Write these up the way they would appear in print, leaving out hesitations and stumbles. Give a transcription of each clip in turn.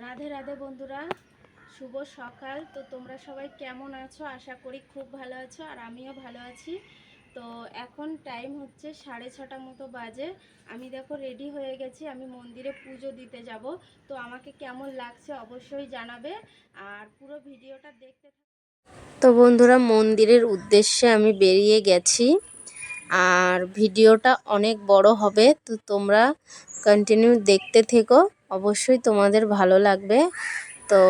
রাধে রাধে বন্ধুরা, শুভ সকাল। তো তোমরা সবাই কেমন আছো? আশা করি খুব ভালো আছো, আর আমিও ভালো আছি। তো এখন টাইম হচ্ছে 6:30 মতো বাজে। আমি দেখো রেডি হয়ে গেছি, আমি মন্দিরে পুজো দিতে যাব। তো আমাকে কেমন লাগছে অবশ্যই জানাবে, আর পুরো ভিডিওটা দেখতে তো বন্ধুরা, মন্দিরের উদ্দেশ্যে আমি বেরিয়ে গেছি, আর ভিডিওটা অনেক বড় হবে, তো তোমরা কন্টিনিউ দেখতে থেকো, অবশ্যই তোমাদের ভালো লাগবে। তো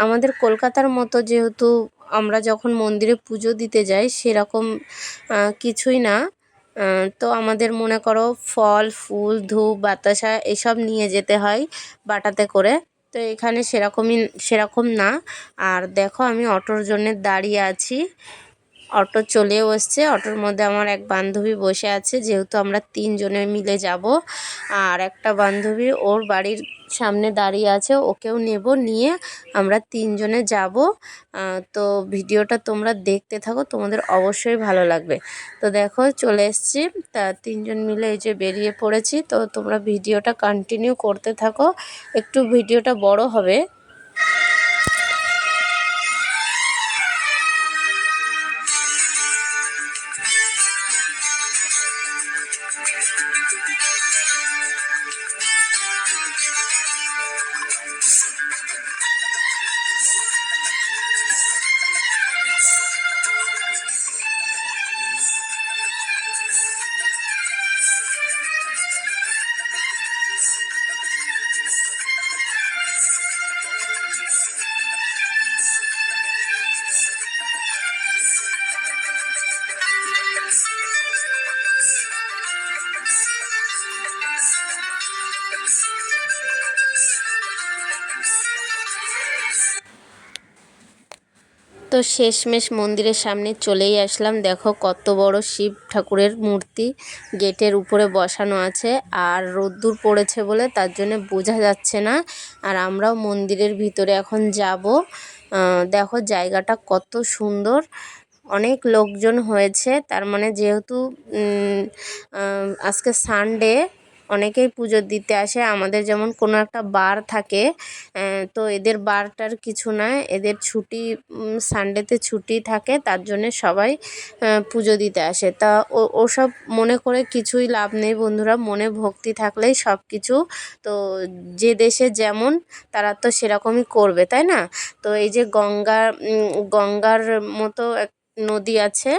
আমাদের কলকাতার মতো যেহেতু আমরা যখন মন্দিরে পুজো দিতে যাই সেরকম কিছুই না। তো আমাদের মনে করো ফল ফুল ধূপ বাতাসা এসব নিয়ে যেতে হয় বাটাতে করে। তো এখানে সেরকম না। আর দেখো আমি অটোর জন্য দাঁড়িয়ে আছি, অটো চলেও এসছে। অটোর মধ্যে আমার এক বান্ধবী বসে আছে, যেহেতু আমরা 3 জনে মিলে যাব। আর একটা বান্ধবী ওর বাড়ির সামনে দাঁড়িয়ে আছে, ওকেও নেব, নিয়ে আমরা 3 জনে যাব। তো ভিডিওটা তোমরা দেখতে থাকো, তোমাদের অবশ্যই ভালো লাগবে। তো দেখো চলে এসছি, তা 3 জন মিলে এই যে বেরিয়ে পড়েছি। তো তোমরা ভিডিওটা কন্টিনিউ করতে থাকো, একটু ভিডিওটা বড় হবে। তো শেষমেশ মন্দিরের সামনে চলেই আসলাম। দেখো কত বড় শিব ঠাকুরের মূর্তি গেটের উপরে বসানো আছে, আর রোদ্দুর পড়েছে বলে তার জন্য বোঝা যাচ্ছে না। আর আমরাও মন্দিরের ভিতরে এখন যাব। দেখো জায়গাটা কত সুন্দর, অনেক লোকজন হয়েছে। তার মানে যেহেতু আজকে সানডে, অনেকেই পুজো দিতে আসে। আমাদের যেমন কোনো একটা বার থাকে, তো এদের বারটার কিছু না, এদের ছুটি, সানডেতে ছুটি থাকে, তার জন্যে সবাই পুজো দিতে আসে। তা ওসব মনে করে কিছুই লাভ নেই বন্ধুরা, মনে ভক্তি থাকলেই সব কিছু। তো যে দেশে যেমন, তারা তো সেরকমই করবে, তাই না? তো এই যে গঙ্গার মতো এক নদী আছে,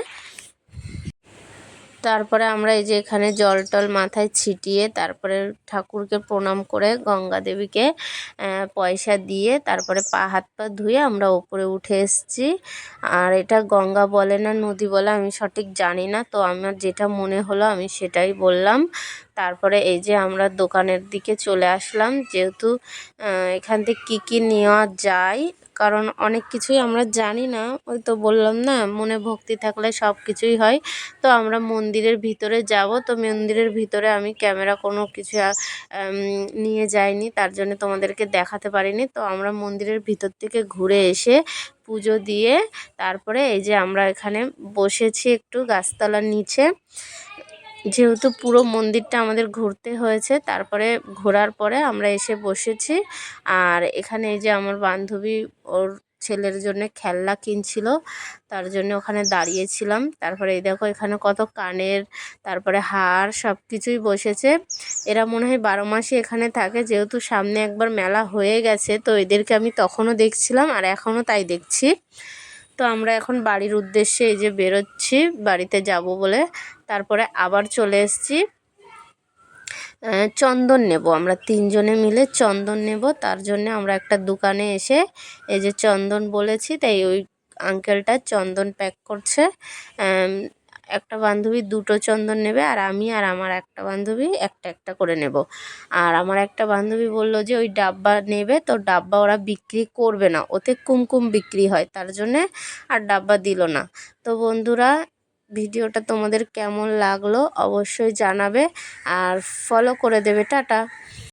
তারপরে আমরা এই যে এখানে জল টল মাথায় ছিটিয়ে তারপরে ঠাকুরকে প্রণাম করে গঙ্গা দেবীকে পয়সা দিয়ে তারপরে পা হাত পা ধুয়ে আমরা ওপরে উঠে এসেছি। আর এটা গঙ্গা বলে না নদী বলে আমি সঠিক জানি না, তো আমার যেটা মনে হলো আমি সেটাই বললাম। তারপরে এই যে আমরা দোকানের দিকে চলে আসলাম, যেহেতু এখান থেকে কী নেওয়া যায়, কারণ অনেক কিছুই আমরা জানি না। ওই তো বললাম না, মনে ভক্তি থাকলে সব কিছুই হয়। তো আমরা মন্দিরের ভিতরে যাব। তো মন্দিরের ভিতরে আমি ক্যামেরা কোনো কিছু নিয়ে যাইনি, তার জন্য তোমাদেরকে দেখাতে পারিনি। তো আমরা মন্দিরের ভিতর থেকে ঘুরে এসে পুজো দিয়ে তারপরে এই যে আমরা এখানে বসেছি একটু গাছতলার নিচে, যেহেতু পুরো মন্দিরটা আমাদের ঘুরতে হয়েছে। তারপরে ঘোরার পরে আমরা এসে বসেছি। আর এখানে এই যে আমার বান্ধবী ওর ছেলের জন্য খেলনা কিনছিল, তার জন্য ওখানে দাঁড়িয়েছিলাম। তারপরে এই দেখো এখানে কত কানের, তারপরে হার, সব কিছুই বসেছে। এরা মনে হয় 12 মাসই এখানে থাকে, যেহেতু সামনে একবার মেলা হয়ে গেছে, তো এদেরকে আমি তখনও দেখছিলাম আর এখনও তাই দেখছি। তো আমরা এখন বাড়ির উদ্দেশ্যে এই যে বেরোচ্ছি, বাড়িতে যাব বলে। তারপরে আবার চলে এসেছি, চন্দন নেব। আমরা 3 জনে মিলে চন্দন নেব, তার জন্য আমরা একটা দোকানে এসে এই যে চন্দন বলেছি, তাই ওই আঙ্কেলটা চন্দন প্যাক করছে। একটা বান্ধবী 2টো চন্দন নেবে, আর আমি আর আমার একটা বান্ধবী একটা একটা করে নেব। আর আমার একটা বান্ধবী বলল যে ওই ডাব্বা নেবে, তো ডাব্বা ওরা বিক্রি করবে না, ওতে কুমকুম বিক্রি হয়, তার জন্যে আর ডাব্বা দিল না। তো বন্ধুরা, ভিডিওটা তোমাদের কেমন লাগলো অবশ্যই জানাবে, আর ফলো করে দেবে। টাটা।